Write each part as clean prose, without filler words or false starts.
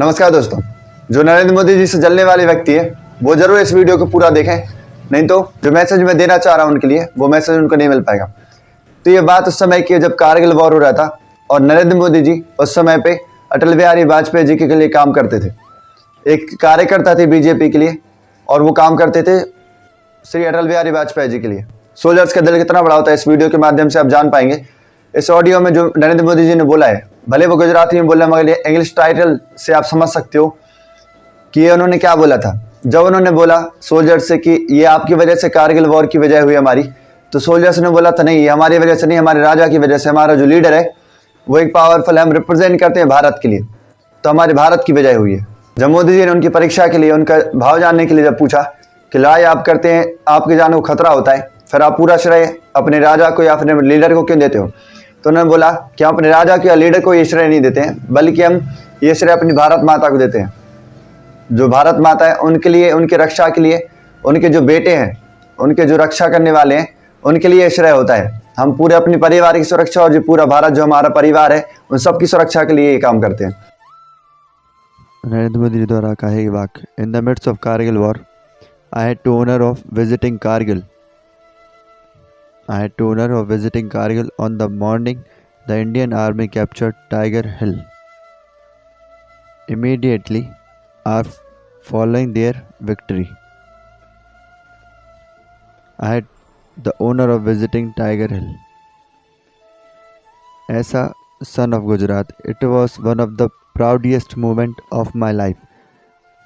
नमस्कार दोस्तों। जो नरेंद्र मोदी जी से जलने वाले व्यक्ति है वो जरूर इस वीडियो को पूरा देखें, नहीं तो जो मैसेज मैं देना चाह रहा हूं उनके लिए वो मैसेज उनको नहीं मिल पाएगा। तो ये बात उस समय की है जब कारगिल वॉर हो रहा था और नरेंद्र मोदी जी उस समय पे अटल बिहारी वाजपेयी जी के लिए काम करते थे। एक कार्यकर्ता थे बीजेपी के लिए और वो काम करते थे श्री अटल बिहारी वाजपेयी जी के लिए। सोल्जर्स का दिल कितना बड़ा होता है इस वीडियो के माध्यम से आप जान पाएंगे। इस ऑडियो में जो नरेंद्र मोदी जी ने बोला है, भले वो गुजराती में बोला मगर इंग्लिश टाइटल से आप समझ सकते हो कि ये उन्होंने क्या बोला था। जब उन्होंने बोला सोल्जर्स से कि ये आपकी वजह से कारगिल वॉर की वजह हुई हमारी, तो सोल्जर्स ने बोला था नहीं, ये हमारी वजह से नहीं, हमारे राजा की वजह से। हमारा जो लीडर है वो एक पावरफुल है, हम रिप्रेजेंट करते हैं भारत के लिए, तो हमारे भारत की वजह हुई है। जब मोदी जी ने उनकी परीक्षा के लिए, उनका भाव जानने के लिए जब पूछा कि लड़ाई आप करते हैं, आपकी जान को खतरा होता है, फिर आप पूरा श्रेय अपने राजा को या अपने लीडर को क्यों देते हो? तो उन्होंने बोला कि हम अपने राजा को या लीडर को ये श्रेय नहीं देते हैं, बल्कि हम ये श्रेय अपनी भारत माता को देते हैं। जो भारत माता है उनके लिए, उनकी रक्षा के लिए, उनके जो बेटे हैं, उनके जो रक्षा करने वाले हैं, उनके लिए श्रेय होता है। हम पूरे अपने परिवार की सुरक्षा और जो पूरा भारत जो हमारा परिवार है उन सबकी सुरक्षा के लिए ये काम करते हैं। नरेंद्र मोदी द्वारा कहे गए वाक्य। In the mids of Kargil war I had to honour of visiting Kargil on the morning the Indian army captured Tiger Hill. Immediately following their victory, I had the honor of visiting Tiger Hill. As a son of Gujarat, it was one of the proudest moment of my life.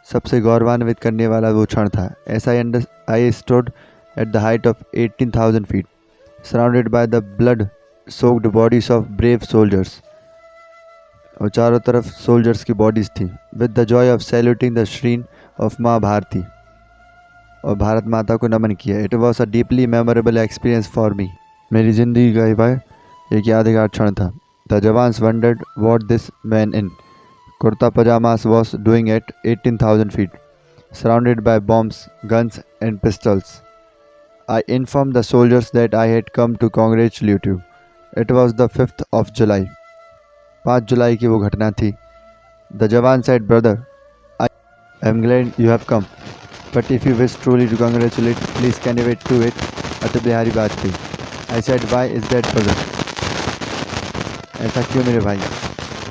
सबसे गौरवान्वित करने वाला वो क्षण था। As I stood at the height of 18,000 feet, surrounded by the blood-soaked bodies of brave soldiers. और चारों तरफ सोल्जर्स की बॉडीज थी। With the joy of saluting the shrine of Maa Bharati, और भारत माता को नमन किया। It was a deeply memorable experience for me. मेरी जिंदगी का वह एक यादगार क्षण था। The jawans wondered what this man in kurta pyjamas was doing at 18,000 feet, surrounded by bombs, guns and pistols. I informed the soldiers that I had come to congratulate you. It was the 5th of July. 5 जुलाई की वो घटना थी। The jawan said, brother, I am glad you have come. But if you wish truly to congratulate, please convey to it Atal Bihari Vajpayee. I said, why is that, brother? ऐसा क्यों मेरे भाई?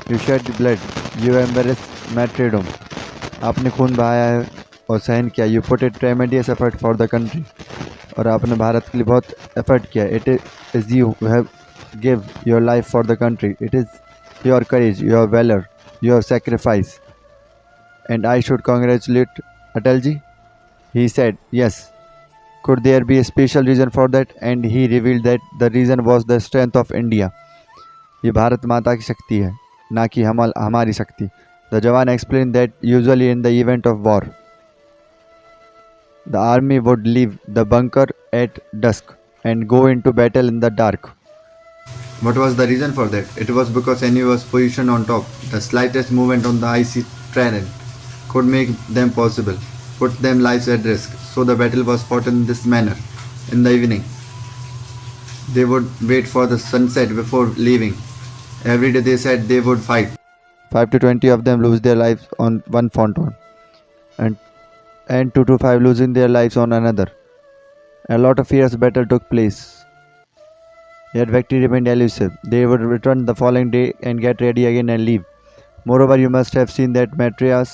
You shed blood. You embarrassed martyrdom. आपने खून बहाया है और सहन किया। You put a tremendous effort for the country. और आपने भारत के लिए बहुत एफर्ट किया। It is you who have give your life for the country. It is your courage, your valour, your sacrifice, and I should congratulate Atal ji. He said yes, could there be a special reason for that, and he revealed that the reason was the strength of India. ये भारत माता की शक्ति है, ना कि हमारी शक्ति। The जवान explain that usually in the event of war the army would leave the bunker at dusk and go into battle in the dark. What was the reason for that? It was because enemy was positioned on top. The slightest movement on the icy terrain could make them possible, put them lives at risk. So the battle was fought in this manner. In the evening, they would wait for the sunset before leaving. Every day they said they would fight. 5 to 20 of them lose their lives on one front, and 2 to 5 losing their lives on another. A lot of fierce battle took place, yet victory remained elusive. They would return the following day and get ready again and leave. Moreover, you must have seen that matriarchs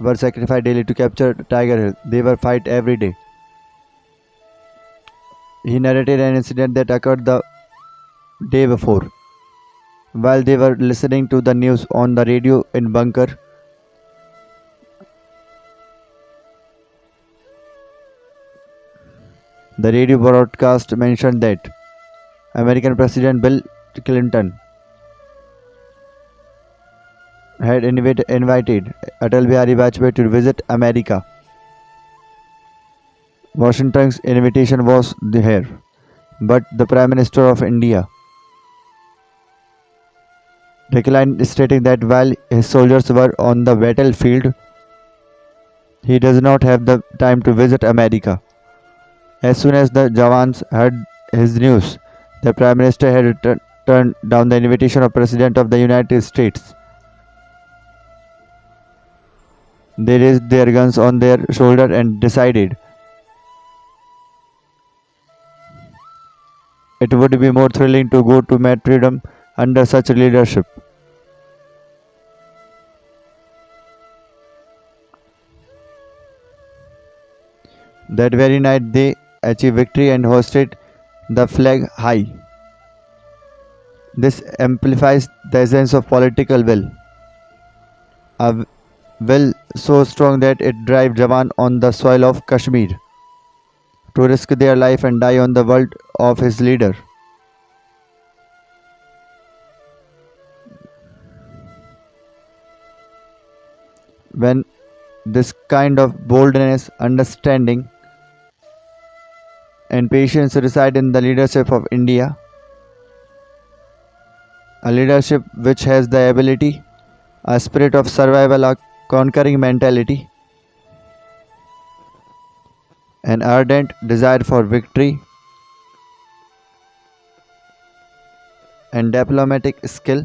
were sacrificed daily to capture Tiger Hill. They were fight every day. He narrated an incident that occurred the day before. While they were listening to the news on the radio in bunker, the radio broadcast mentioned that American President Bill Clinton had invited Atal Bihari Vajpayee to visit America. Washington's invitation was here, but the Prime Minister of India declined, stating that while his soldiers were on the battlefield, he does not have the time to visit America. As soon as the Jawans heard his news, the Prime Minister had turned down the invitation of President of the United States. They raised their guns on their shoulder and decided it would be more thrilling to go to martyrdom under such leadership. That very night they achieved victory and hoisted the flag high. This amplifies the essence of political will, a will so strong that it drives Jawan on the soil of Kashmir to risk their life and die on the word of his leader. When this kind of boldness, understanding, and patience reside in the leadership of India, a leadership which has the ability, a spirit of survival, a conquering mentality, an ardent desire for victory, and diplomatic skill,